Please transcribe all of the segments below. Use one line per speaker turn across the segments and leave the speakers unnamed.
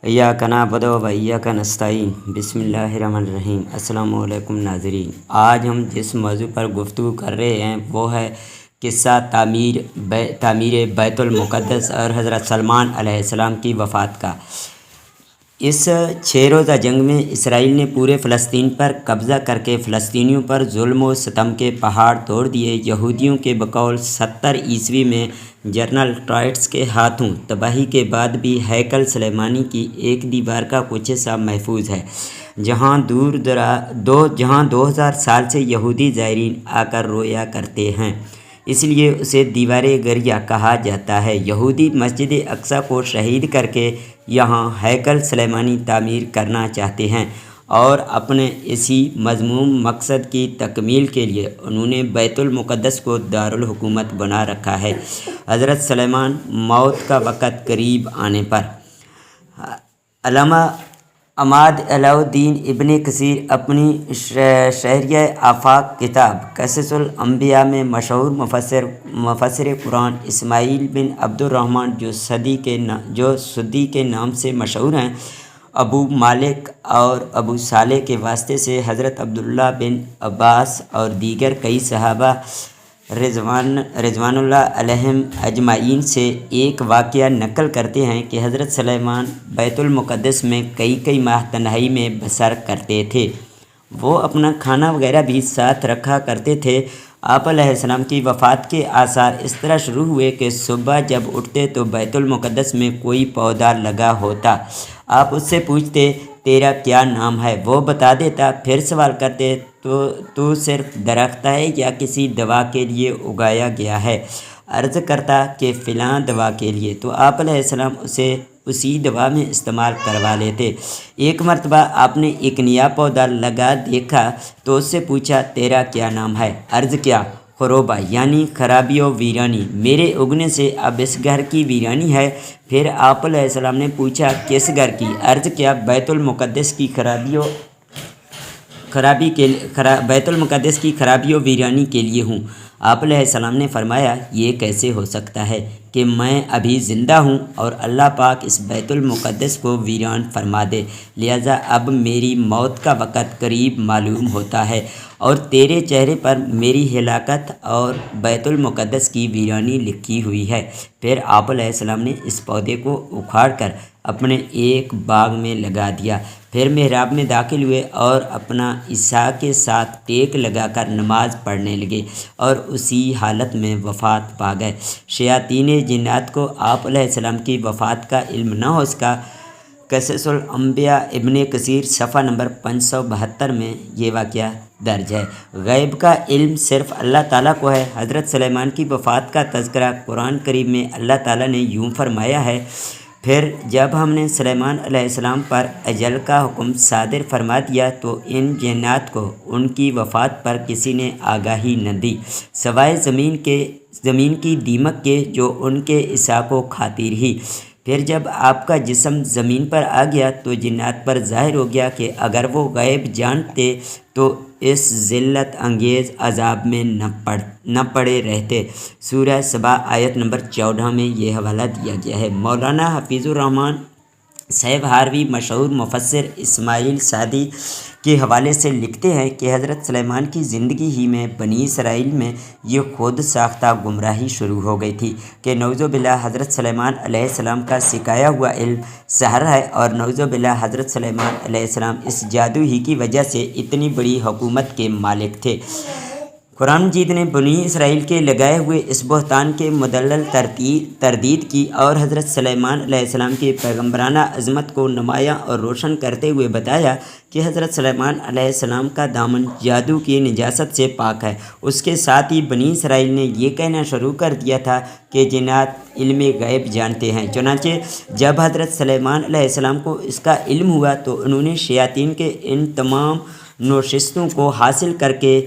ایاک نعبد و ایاک نستعین بسم اللہ الرحمن الرحیم۔ السلام علیکم ناظرین، آج ہم جس موضوع پر گفتگو کر رہے ہیں وہ ہے قصہ تعمیر بیت المقدس اور حضرت سلمان علیہ السلام کی وفات کا۔ اس 6 روزہ جنگ میں اسرائیل نے پورے فلسطین پر قبضہ کر کے فلسطینیوں پر ظلم و ستم کے پہاڑ توڑ دیے۔ یہودیوں کے بقول 70 عیسوی میں جنرل ٹائٹس کے ہاتھوں تباہی کے بعد بھی ہیکل سلیمانی کی ایک دیوار کا کچھ حصہ محفوظ ہے، جہاں 2000 سال سے یہودی زائرین آ کر رویا کرتے ہیں، اس لیے اسے دیوار گریہ کہا جاتا ہے۔ یہودی مسجد اقصی کو شہید کر کے یہاں ہیکل سلیمانی تعمیر کرنا چاہتے ہیں، اور اپنے اسی مذموم مقصد کی تکمیل کے لیے انہوں نے بیت المقدس کو دارالحکومت بنا رکھا ہے۔ حضرت سلیمان موت کا وقت قریب آنے پر علامہ عماد علاء الدین ابن کثیر اپنی شرحِ آفاق کتاب قصص الانبیاء میں مشہور مفسر قرآن اسماعیل بن عبد الرحمن جو سدی کے نام سے مشہور ہیں، ابو مالک اور ابو صالح کے واسطے سے حضرت عبداللہ بن عباس اور دیگر کئی صحابہ رضوان اللہ علیہم اجمعین سے ایک واقعہ نقل کرتے ہیں کہ حضرت سلیمان بیت المقدس میں کئی ماہ تنہائی میں بسر کرتے تھے۔ وہ اپنا کھانا وغیرہ بھی ساتھ رکھا کرتے تھے۔ آپ علیہ السلام کی وفات کے آثار اس طرح شروع ہوئے کہ صبح جب اٹھتے تو بیت المقدس میں کوئی پودا لگا ہوتا، آپ اس سے پوچھتے تیرا کیا نام ہے، وہ بتا دیتا۔ پھر سوال کرتے تو صرف درخت ہے یا کسی دوا کے لیے اگایا گیا ہے؟ عرض کرتا کہ فلاں دوا کے لیے، تو آپ علیہ السلام اسے اسی دوا میں استعمال کروا لیتے۔ ایک مرتبہ آپ نے ایک نیا پودا لگا دیکھا تو اس سے پوچھا تیرا کیا نام ہے؟ عرض کیا خروبہ یعنی خرابی و ویرانی، میرے اگنے سے اب اس گھر کی ویرانی ہے۔ پھر آپ علیہ السلام نے پوچھا کس گھر کی؟ عرض کیا بیت المقدس کی خرابی و ویرانی کے لیے ہوں۔ آپ علیہ السلام نے فرمایا یہ کیسے ہو سکتا ہے کہ میں ابھی زندہ ہوں اور اللہ پاک اس بیت المقدس کو ویران فرما دے، لہذا اب میری موت کا وقت قریب معلوم ہوتا ہے اور تیرے چہرے پر میری ہلاکت اور بیت المقدس کی ویرانی لکھی ہوئی ہے۔ پھر آپ علیہ السلام نے اس پودے کو اکھاڑ کر اپنے ایک باغ میں لگا دیا، پھر محراب میں داخل ہوئے اور اپنا عصا کے ساتھ ٹیک لگا کر نماز پڑھنے لگے اور اسی حالت میں وفات پا گئے۔ شیاطین جنات کو آپ علیہ السلام کی وفات کا علم نہ ہو سکا۔ قصص الانبیاء ابن کثیر صفحہ نمبر 572 میں یہ واقعہ درج ہے۔ غیب کا علم صرف اللہ تعالیٰ کو ہے۔ حضرت سلیمان کی وفات کا تذکرہ قرآن کریم میں اللہ تعالیٰ نے یوں فرمایا ہے، پھر جب ہم نے سلیمان علیہ السلام پر اجل کا حکم صادر فرما دیا تو ان جنات کو ان کی وفات پر کسی نے آگاہی نہ دی سوائے زمین کی دیمک کے جو ان کے عصا کو کھاتی رہی۔ پھر جب آپ کا جسم زمین پر آ گیا تو جنات پر ظاہر ہو گیا کہ اگر وہ غیب جانتے تو اس ذلت انگیز عذاب میں نہ پڑے رہتے۔ سورہ سبا آیت نمبر 14 میں یہ حوالہ دیا گیا ہے۔ مولانا حفیظ الرحمن صاحب ہاروی مشہور مفسر اسماعیل سعدی کے حوالے سے لکھتے ہیں کہ حضرت سلیمان کی زندگی ہی میں بنی اسرائیل میں یہ خود ساختہ گمراہی شروع ہو گئی تھی کہ نعوذ باللہ حضرت سلیمان علیہ السلام کا سکھایا ہوا علم سحر ہے، اور نعوذ باللہ حضرت سلیمان علیہ السلام اس جادو ہی کی وجہ سے اتنی بڑی حکومت کے مالک تھے۔ قرآن مجید نے بنی اسرائیل کے لگائے ہوئے اس بہتان کے مدلل تردید کی اور حضرت سلیمان علیہ السلام کی پیغمبرانہ عظمت کو نمایاں اور روشن کرتے ہوئے بتایا کہ حضرت سلیمان علیہ السلام کا دامن جادو کی نجاست سے پاک ہے۔ اس کے ساتھ ہی بنی اسرائیل نے یہ کہنا شروع کر دیا تھا کہ جنات علم غیب جانتے ہیں۔ چنانچہ جب حضرت سلیمان علیہ السلام کو اس کا علم ہوا تو انہوں نے شیاطین کے ان تمام نشستوں کو حاصل کر کے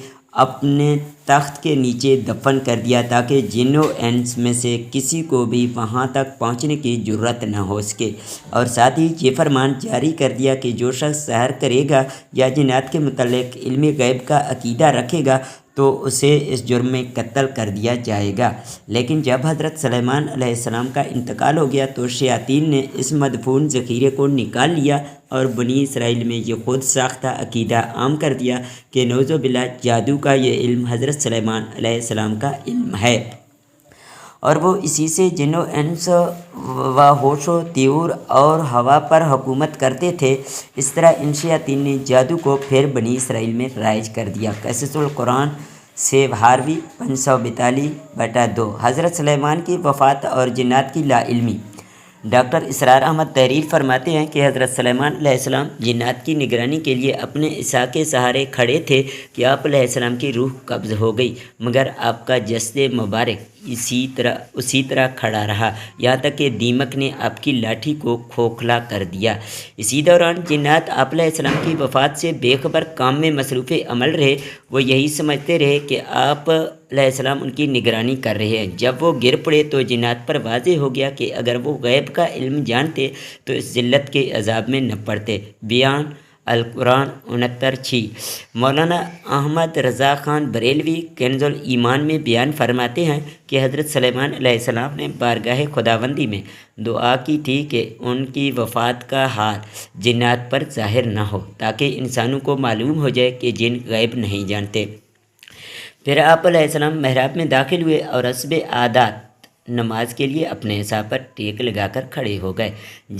اپنے تخت کے نیچے دفن کر دیا تاکہ جن و انس میں سے کسی کو بھی وہاں تک پہنچنے کی جرت نہ ہو سکے، اور ساتھ ہی یہ فرمان جاری کر دیا کہ جو شخص سحر کرے گا یا جنات کے متعلق علم غیب کا عقیدہ رکھے گا تو اسے اس جرم میں قتل کر دیا جائے گا۔ لیکن جب حضرت سلیمان علیہ السلام کا انتقال ہو گیا تو شیاطین نے اس مدفون ذخیرے کو نکال لیا اور بنی اسرائیل میں یہ خود ساختہ عقیدہ عام کر دیا کہ نعوذ باللہ جادو کا یہ علم حضرت سلیمان علیہ السلام کا علم ہے، اور وہ اسی سے جن و انس و ہوش و طیور اور ہوا پر حکومت کرتے تھے۔ اس طرح ان شیاطین نے جادو کو پھر بنی اسرائیل میں رائج کر دیا۔ قصص القرآن سے 12ویں 542 حضرت سلیمان کی وفات اور جنات کی لا علمی۔ ڈاکٹر اسرار احمد تحریر فرماتے ہیں کہ حضرت سلیمان علیہ السلام جنات کی نگرانی کے لیے اپنے عصا کے سہارے کھڑے تھے کہ آپ علیہ السلام کی روح قبض ہو گئی، مگر آپ کا جسد مبارک اسی طرح کھڑا رہا یہاں تک کہ دیمک نے آپ کی لاٹھی کو کھوکھلا کر دیا۔ اسی دوران جنات آپ علیہ السلام کی وفات سے بے خبر کام میں مصروف عمل رہے۔ وہ یہی سمجھتے رہے کہ آپ علیہ السلام ان کی نگرانی کر رہے ہیں۔ جب وہ گر پڑے تو جنات پر واضح ہو گیا کہ اگر وہ غیب کا علم جانتے تو اس ذلت کے عذاب میں نہ پڑتے۔ بیان القرآن 69 مولانا احمد رضا خان بریلوی کنز الایمان میں بیان فرماتے ہیں کہ حضرت سلیمان علیہ السلام نے بارگاہ خداوندی میں دعا کی تھی کہ ان کی وفات کا حال جنات پر ظاہر نہ ہو، تاکہ انسانوں کو معلوم ہو جائے کہ جن غیب نہیں جانتے۔ پھر آپ علیہ السلام محراب میں داخل ہوئے اور حسب عادات نماز کے لیے اپنے عصا پر ٹیک لگا کر کھڑے ہو گئے۔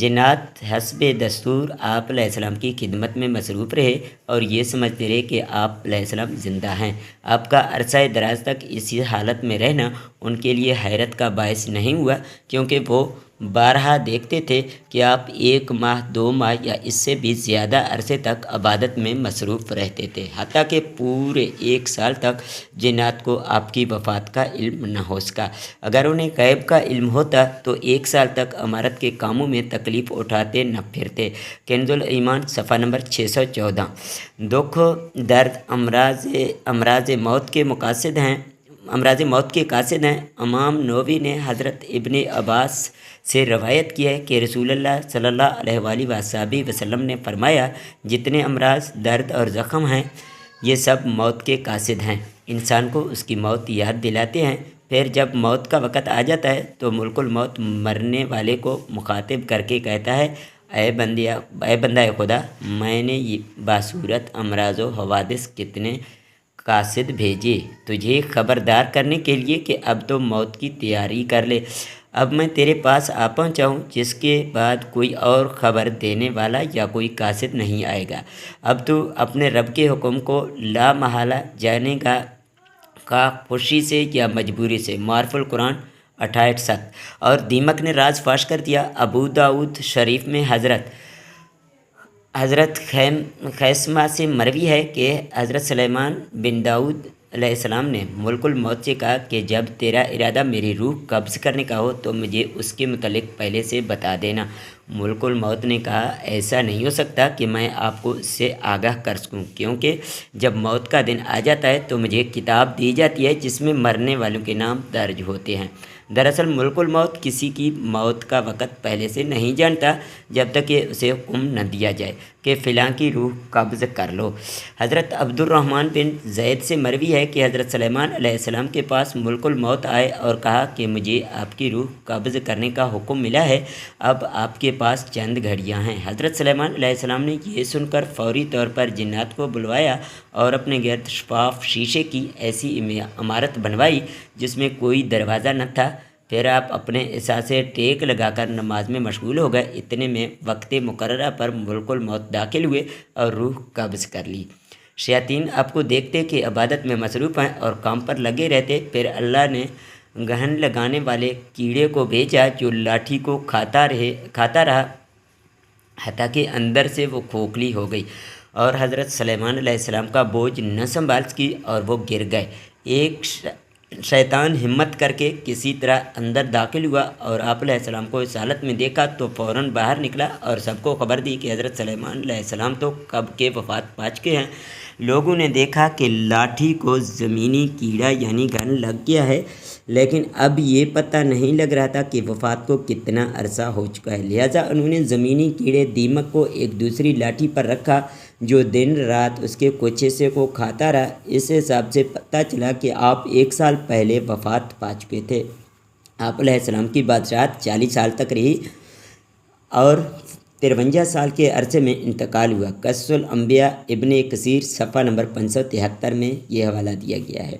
جنات حسب دستور آپ علیہ السلام کی خدمت میں مصروف رہے اور یہ سمجھتے رہے کہ آپ علیہ السلام زندہ ہیں۔ آپ کا عرصہ دراز تک اسی حالت میں رہنا ان کے لیے حیرت کا باعث نہیں ہوا، کیونکہ وہ بارہا دیکھتے تھے کہ آپ 1 ماہ 2 ماہ یا اس سے بھی زیادہ عرصے تک عبادت میں مصروف رہتے تھے، حتیٰ کہ پورے 1 سال تک جنات کو آپ کی وفات کا علم نہ ہو سکا۔ اگر انہیں غیب کا علم ہوتا تو 1 سال تک امارت کے کاموں میں تکلیف اٹھاتے نہ پھرتے۔ کنز الایمان صفحہ نمبر 614 دکھ درد امراض موت کے قاصد ہیں۔ امام نووی نے حضرت ابن عباس سے روایت کیا ہے کہ رسول اللہ صلی اللہ علیہ وآلہ وسلم نے فرمایا، جتنے امراض درد اور زخم ہیں یہ سب موت کے قاصد ہیں، انسان کو اس کی موت یاد دلاتے ہیں۔ پھر جب موت کا وقت آ جاتا ہے تو ملک الموت مرنے والے کو مخاطب کر کے کہتا ہے، اے بندہ خدا، میں نے باصورت امراض و حوادث کتنے قاصد بھیجے تجھے خبردار کرنے کے لیے کہ اب تو موت کی تیاری کر لے۔ اب میں تیرے پاس آ پہنچا ہوں، جس کے بعد کوئی اور خبر دینے والا یا کوئی قاصد نہیں آئے گا۔ اب تو اپنے رب کے حکم کو لا محالہ جانے گا، کا خوشی سے یا مجبوری سے۔ معارف القرآن 68 اور دیمک نے راز فاش کر دیا۔ ابو داؤد شریف میں حضرت خیثمہ سے مروی ہے کہ حضرت سلیمان بن داؤد علیہ السلام نے ملک الموت سے کہا کہ جب تیرا ارادہ میری روح قبض کرنے کا ہو تو مجھے اس کے متعلق پہلے سے بتا دینا۔ ملک الموت نے کہا، ایسا نہیں ہو سکتا کہ میں آپ کو اس سے آگاہ کر سکوں، کیونکہ جب موت کا دن آ جاتا ہے تو مجھے کتاب دی جاتی ہے جس میں مرنے والوں کے نام درج ہوتے ہیں۔ دراصل ملک الموت کسی کی موت کا وقت پہلے سے نہیں جانتا جب تک کہ اسے حکم نہ دیا جائے کہ فلاں کی روح قبض کر لو۔ حضرت عبد الرحمن بن زید سے مروی ہے کہ حضرت سلیمان علیہ السلام کے پاس ملک الموت آئے اور کہا کہ مجھے آپ کی روح قبض کرنے کا حکم ملا ہے، اب آپ کے پاس چند گھڑیاں ہیں۔ حضرت سلیمان علیہ السلام نے یہ سن کر فوری طور پر جنات کو بلوایا اور اپنے گرد شفاف شیشے کی ایسی عمارت بنوائی جس میں کوئی دروازہ نہ تھا۔ پھر آپ اپنے عصا سے ٹیک لگا کر نماز میں مشغول ہو گئے۔ اتنے میں وقت مقررہ پر ملک الموت داخل ہوئے اور روح قبض کر لی۔ شیاطین آپ کو دیکھتے کہ عبادت میں مصروف ہیں اور کام پر لگے رہتے۔ پھر اللہ نے گہن لگانے والے کیڑے کو بھیجا جو لاٹھی کو کھاتا رہا حتیٰ کہ اندر سے وہ کھوکھلی ہو گئی اور حضرت سلیمان علیہ السلام کا بوجھ نہ سنبھال سکی اور وہ گر گئے۔ ایک شیطان ہمت کر کے کسی طرح اندر داخل ہوا اور آپ علیہ السلام کو اس حالت میں دیکھا تو فوراً باہر نکلا اور سب کو خبر دی کہ حضرت سلیمان علیہ السلام تو کب کے وفات پا چکے ہیں۔ لوگوں نے دیکھا کہ لاٹھی کو زمینی کیڑا یعنی گھن لگ گیا ہے، لیکن اب یہ پتہ نہیں لگ رہا تھا کہ وفات کو کتنا عرصہ ہو چکا ہے، لہٰذا انہوں نے زمینی کیڑے دیمک کو ایک دوسری لاٹھی پر رکھا جو دن رات اس کے کچھ حصے کو کھاتا رہا، اس حساب سے پتہ چلا کہ آپ 1 سال پہلے وفات پا چکے تھے۔ آپ علیہ السلام کی بادشاہت 40 سال تک رہی اور 53 سال کے عرصے میں انتقال ہوا۔ قصص الانبیاء ابن کثیر صفحہ نمبر 573 میں یہ حوالہ دیا گیا ہے۔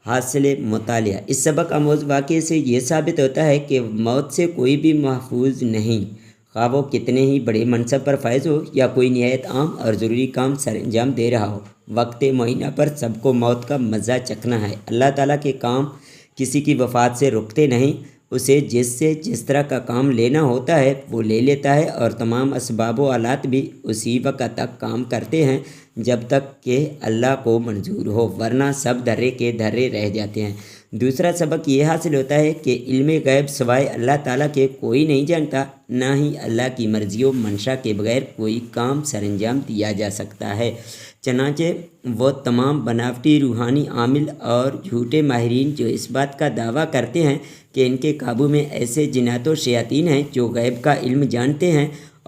حاصل مطالعہ: اس سبق آموز واقعے سے یہ ثابت ہوتا ہے کہ موت سے کوئی بھی محفوظ نہیں، خواہ وہ کتنے ہی بڑے منصب پر فائز ہو یا کوئی نہایت عام اور ضروری کام سر انجام دے رہا ہو۔ وقت معینہ پر سب کو موت کا مزہ چکھنا ہے۔ اللہ تعالیٰ کے کام کسی کی وفات سے رکتے نہیں، اسے جس طرح کا کام لینا ہوتا ہے وہ لے لیتا ہے، اور تمام اسباب و آلات بھی اسی وقت تک کام کرتے ہیں جب تک کہ اللہ کو منظور ہو، ورنہ سب دھرے کے دھرے رہ جاتے ہیں۔ دوسرا سبق یہ حاصل ہوتا ہے کہ علم غیب سوائے اللہ تعالیٰ کے کوئی نہیں جانتا، نہ ہی اللہ کی مرضی و منشا کے بغیر کوئی کام سر انجام دیا جا سکتا ہے۔ چنانچہ وہ تمام بناوٹی روحانی عامل اور جھوٹے ماہرین جو اس بات کا دعویٰ کرتے ہیں کہ ان کے قابو میں ایسے جنات و شیاطین ہیں جو غیب کا علم جانتے ہیں،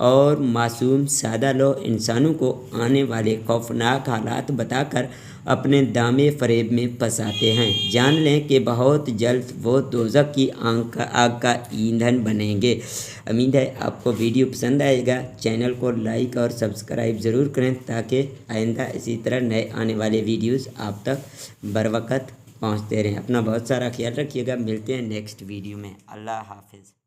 اور معصوم سادہ لوح انسانوں کو آنے والے خوفناک حالات بتا کر اپنے دامے فریب میں پھنساتے ہیں، جان لیں کہ بہت جلد وہ دوزخ کی آگ کا ایندھن بنیں گے۔ امید ہے آپ کو ویڈیو پسند آئے گا۔ چینل کو لائک اور سبسکرائب ضرور کریں تاکہ آئندہ اسی طرح نئے آنے والے ویڈیوز آپ تک بروقت پہنچتے رہیں۔ اپنا بہت سارا خیال رکھیے گا۔ ملتے ہیں نیکسٹ ویڈیو میں۔ اللہ حافظ۔